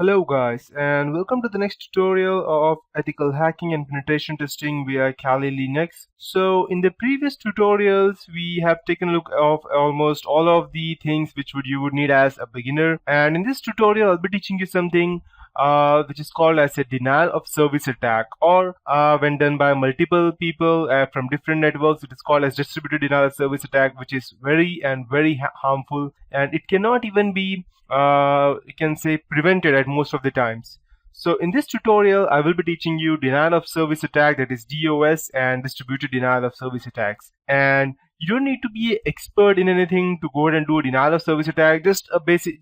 Hello guys, and welcome to the next tutorial of ethical hacking and penetration testing via Kali Linux. So in the previous tutorials we have taken a look of almost all of the things which you would need as a beginner, and in this tutorial I'll be teaching you something which is called as a denial of service attack, or when done by multiple people from different networks, it is called as distributed denial of service attack, which is very harmful, and it cannot even be you can say prevented at most of the times. So in this tutorial I will be teaching you denial of service attack, that is DoS, and distributed denial of service attacks. And you don't need to be an expert in anything to go ahead and do a denial of service attack, just a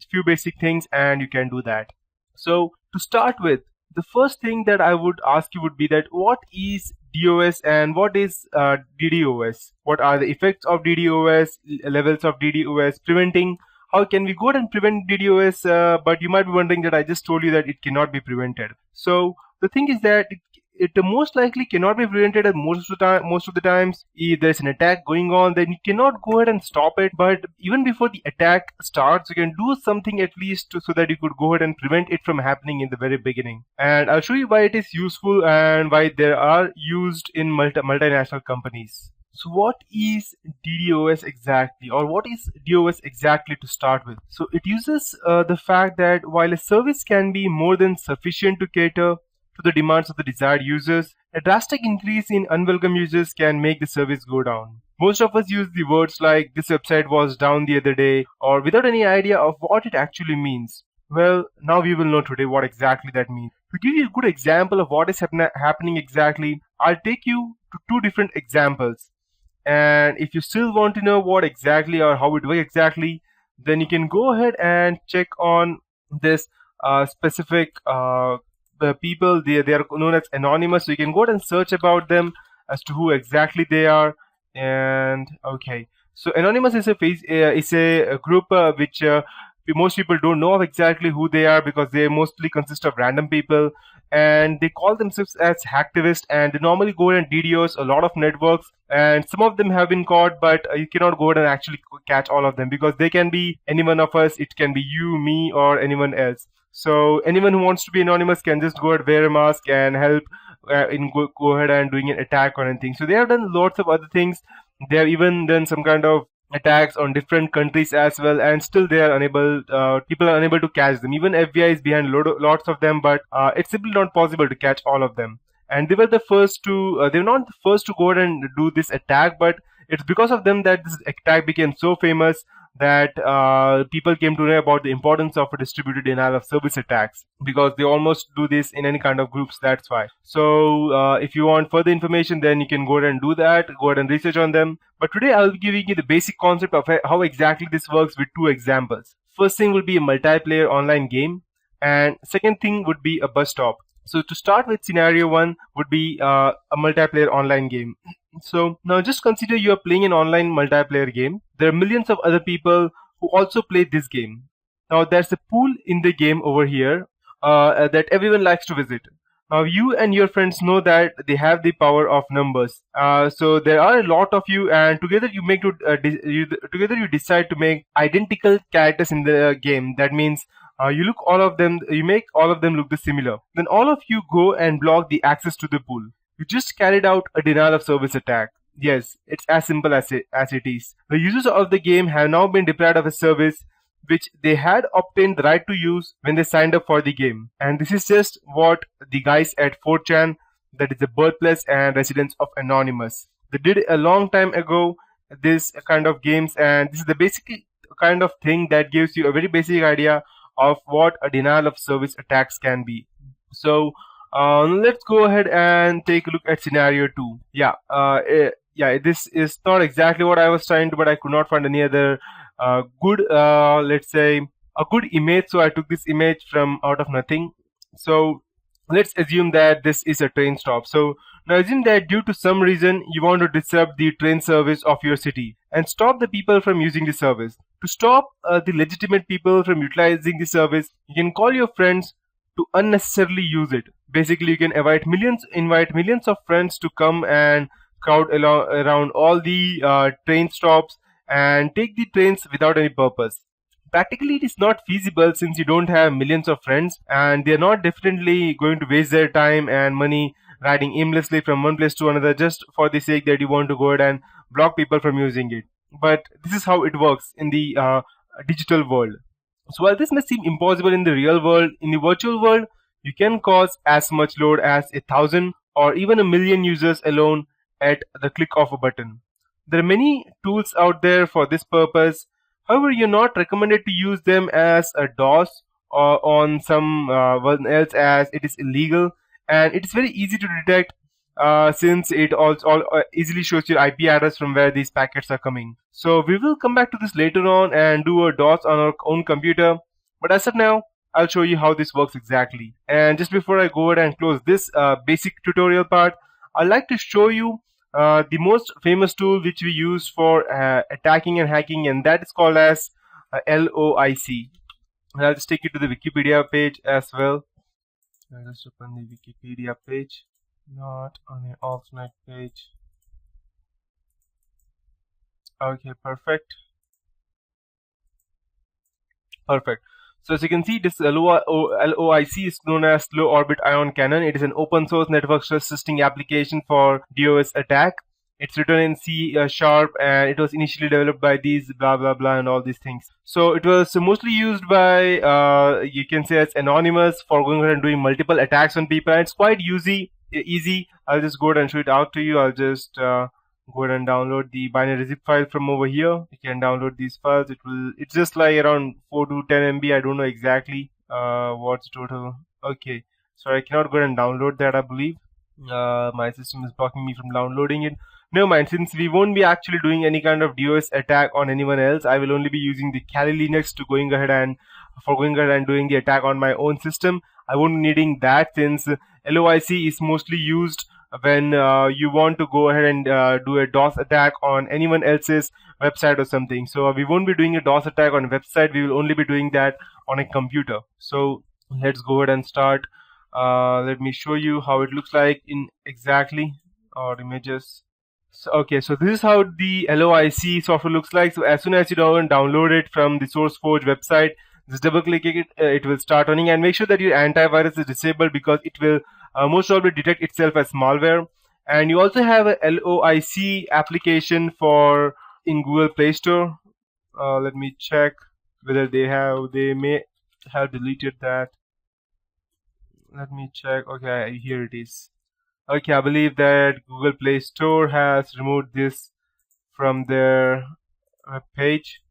few basic things and you can do that. So to start with, the first thing that I would ask you would be that what is DoS and what is DDoS? What are the effects of DDoS, levels of DDoS, preventing? How can we go ahead and prevent DDoS? But you might be wondering that I just told you that it cannot be prevented. So the thing is that it most likely cannot be prevented, and most of the times if there's an attack going on, then you cannot go ahead and stop it. But even before the attack starts, you can do something at least so that you could go ahead and prevent it from happening in the very beginning. And I'll show you why it is useful and why they are used in multinational companies. So what is DDoS exactly, or what is DOS exactly to start with? So it uses the fact that while a service can be more than sufficient to cater to the demands of the desired users, a drastic increase in unwelcome users can make the service go down. Most of us use the words like "this website was down the other day," or without any idea of what it actually means. Well, now we will know today what exactly that means. To give you a good example of what is happening exactly, I'll take you to two different examples. And if you still want to know what exactly or how it works exactly, then you can go ahead and check on this specific the people. They are known as anonymous, so you can go ahead and search about them as to who exactly they are. And okay, so anonymous is a group which most people don't know of exactly who they are, because they mostly consist of random people, and they call themselves as hacktivists, and they normally go ahead and DDoS a lot of networks, and some of them have been caught, but you cannot go ahead and actually catch all of them, because they can be any one of us. It can be you, me, or anyone else. So anyone who wants to be anonymous can just go ahead, wear a mask, and help go ahead and doing an attack or anything. So they have done lots of other things. They have even done some kind of attacks on different countries as well, and still they are unable, people are unable to catch them. Even FBI is behind lots of them, but it's simply not possible to catch all of them. And they were the first to they were not the first to go ahead and do this attack, but it's because of them that this attack became so famous that people came to know about the importance of a distributed denial of service attacks, because they almost do this in any kind of groups. That's why. So if you want further information, then you can go ahead and do that, go ahead and research on them. But today I'll be giving you the basic concept of how exactly this works with two examples. First thing will be a multiplayer online game, and second thing would be a bus stop. So to start with, scenario one would be a multiplayer online game. So now just consider you are playing an online multiplayer game. There are millions of other people who also play this game. Now there's a pool in the game over here that everyone likes to visit. Now you and your friends know that they have the power of numbers. So there are a lot of you, and together you make together you decide to make identical characters in the game. That means you make all of them look the similar. Then all of you go and block the access to the pool. You just carried out a denial of service attack. Yes, it's as simple as it is. The users of the game have now been deprived of a service which they had obtained the right to use when they signed up for the game. And this is just what the guys at 4chan, that is the birthplace and residence of Anonymous, they did a long time ago, this kind of games. And this is the basic kind of thing that gives you a very basic idea of what a denial of service attacks can be. So let's go ahead and take a look at scenario 2. This is not exactly what I was trying to, but I could not find any other good, let's say, a good image. So I took this image from out of nothing. So let's assume that this is a train stop. So now assume that due to some reason you want to disrupt the train service of your city and stop the people from using the service. To stop the legitimate people from utilizing the service, you can call your friends to unnecessarily use it. Basically, you can invite millions of friends to come and crowd around all the train stops and take the trains without any purpose. Practically it is not feasible since you don't have millions of friends, and they're not definitely going to waste their time and money riding aimlessly from one place to another just for the sake that you want to go ahead and block people from using it. But this is how it works in the digital world. So while this may seem impossible in the real world, in the virtual world, you can cause as much load as 1,000 or even 1 million users alone at the click of a button. There are many tools out there for this purpose. However, you're not recommended to use them as a DoS or on some one else, as it is illegal, and it is very easy to detect since it also easily shows your IP address from where these packets are coming. So we will come back to this later on and do a DoS on our own computer. But as of now, I'll show you how this works exactly. And just before I go ahead and close this basic tutorial part, I'd like to show you the most famous tool which we use for attacking and hacking, and that is called as LOIC. And I'll just take you to the Wikipedia page as well. I'll just open the Wikipedia page, not on an alternate page. Okay, perfect. So as you can see, this LOIC is known as Low Orbit Ion Cannon. It is an open source network stress testing application for DoS attack. It's written in C sharp, and it was initially developed by these blah blah blah and all these things. So it was mostly used by you can say as anonymous for going ahead and doing multiple attacks on people. And it's quite easy. I'll just go ahead and show it out to you. I'll just go ahead and download the binary zip file from over here. You can download these files. It's just like around 4 to 10 MB. I don't know exactly what's total. Okay, so I cannot go ahead and download that, I believe. My system is blocking me from downloading it. Never mind, since we won't be actually doing any kind of DoS attack on anyone else, I will only be using the Kali Linux to going ahead and doing the attack on my own system. I won't be needing that, since LOIC is mostly used when you want to go ahead and do a DoS attack on anyone else's website or something. So we won't be doing a DoS attack on a website. We will only be doing that on a computer. So let's go ahead and start. Let me show you how it looks like in exactly our images. So, okay, so this is how the LOIC software looks like. So as soon as you download it from the SourceForge website, just double click it, it will start running, and make sure that your antivirus is disabled, because it will most probably detect itself as malware. And you also have a LOIC application for in Google Play Store. Let me check whether they may have deleted that. Let me check. Okay, here it is. Okay, I believe that Google Play Store has removed this from their web page.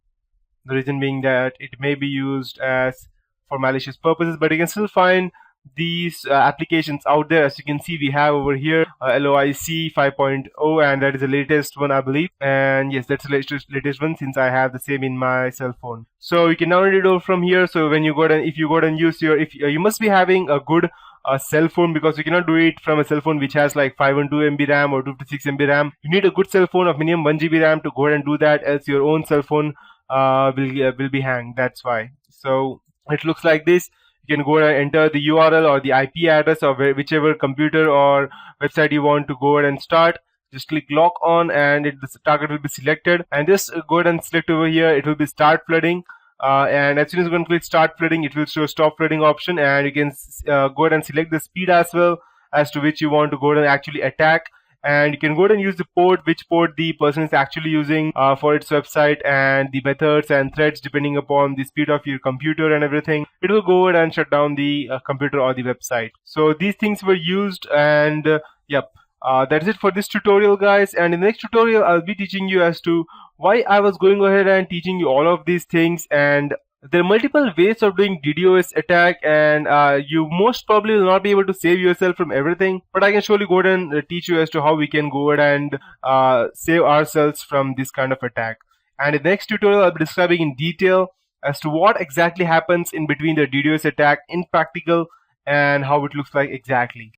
The reason being that it may be used as for malicious purposes, but you can still find these applications out there. As you can see, we have over here LOIC 5.0, and that is the latest one, I believe. And yes, that's the latest one, since I have the same in my cell phone. So you can download it all from here. So when you go and if you go and use your, if you must be having a good cell phone, because you cannot do it from a cell phone which has like 512 MB RAM or 256 MB RAM. You need a good cell phone of minimum 1 GB RAM to go ahead and do that, else your own cell phone will be hanged. That's why. So it looks like this. You can go and enter the URL or the IP address of whichever computer or website you want to go ahead and start. Just click lock on, and the target will be selected. And just go ahead and select over here. It will be start flooding. And as soon as you can click start flooding, it will show stop flooding option, and you can go ahead and select the speed as well as to which you want to go ahead and actually attack. And you can go ahead and use the port, which port the person is actually using for its website, and the methods and threads depending upon the speed of your computer and everything. It will go ahead and shut down the computer or the website. So these things were used, and yep. That's it for this tutorial, guys. And in the next tutorial, I'll be teaching you as to why I was going ahead and teaching you all of these things. And there are multiple ways of doing DDoS attack, and you most probably will not be able to save yourself from everything. But I can surely go ahead and teach you as to how we can go ahead and save ourselves from this kind of attack. And in the next tutorial, I'll be describing in detail as to what exactly happens in between the DDoS attack in practical and how it looks like exactly.